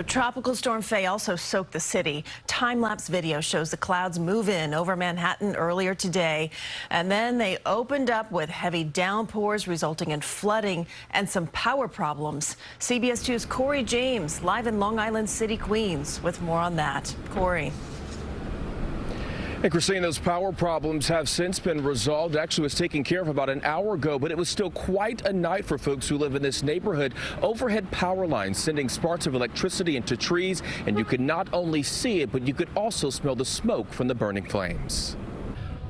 Tropical Storm Fay also soaked the city. Time-lapse video shows the clouds move in over Manhattan earlier today, and then they opened up with heavy downpours resulting in flooding and some power problems. CBS 2's Cory James live in Long Island City, Queens, with more on that. Cory. And Christine, those power problems have since been resolved. Actually was taken care of about an hour ago, but it was still quite a night for folks who live in this neighborhood. Overhead power lines sending sparks of electricity into trees, and you could not only see it, but you could also smell the smoke from the burning flames.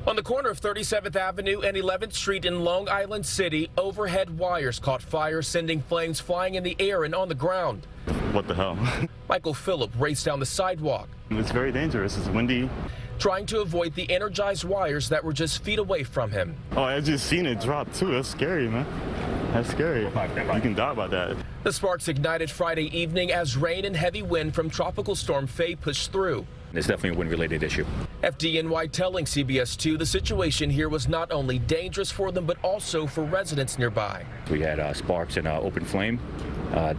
On the corner of 37th Avenue and 11th Street in Long Island City, overhead wires caught fire, sending flames flying in the air and on the ground. What the hell? Michael Phillip raced down the sidewalk. It's very dangerous. It's windy. Trying to avoid the energized wires that were just feet away from him. Oh, I just seen it drop too. That's scary, man. That's scary. You can die by that. The sparks ignited Friday evening as rain and heavy wind from Tropical Storm Fay pushed through. It's definitely a wind-related issue. FDNY telling CBS 2 the situation here was not only dangerous for them, but also for residents nearby. We had sparks and open flame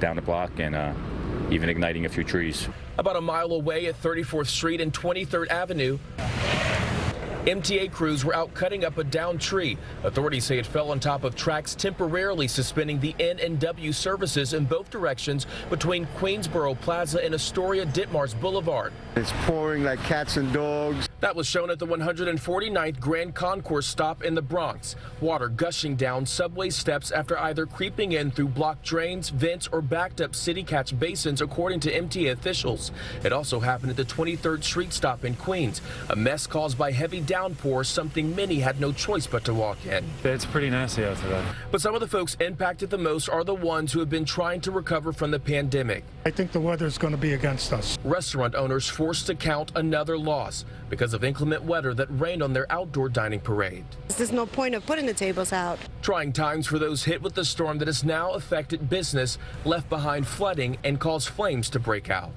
down the block and even igniting a few trees. About a mile away at 34th Street and 23rd Avenue, MTA crews were out cutting up a downed tree. Authorities say it fell on top of tracks, temporarily suspending the N and W services in both directions between Queensboro Plaza and Astoria Ditmars Boulevard. It's pouring like cats and dogs. That was shown at the 149th Grand Concourse stop in the Bronx. Water gushing down subway steps after either creeping in through blocked drains, vents, or backed up city catch basins, according to MTA officials. It also happened at the 23rd Street stop in Queens. A mess caused by heavy downpour, something many had no choice but to walk in. It's pretty nasty out today. But some of the folks impacted the most are the ones who have been trying to recover from the pandemic. I think the weather's going to be against us. Restaurant owners forced to count another loss because of inclement weather that rained on their outdoor dining parade. There's no point of putting the tables out. Trying times for those hit with the storm that has now affected business, left behind flooding, and caused flames to break out.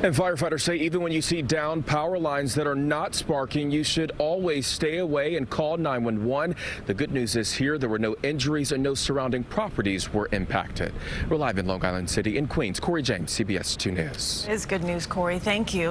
And firefighters say even when you see down power lines that are not sparking, you should always stay away and call 911. The good news is here there were no injuries and no surrounding properties were impacted. We're live in Long Island City in Queens. Cory James, CBS 2 News. It is good news, Cory. Thank you.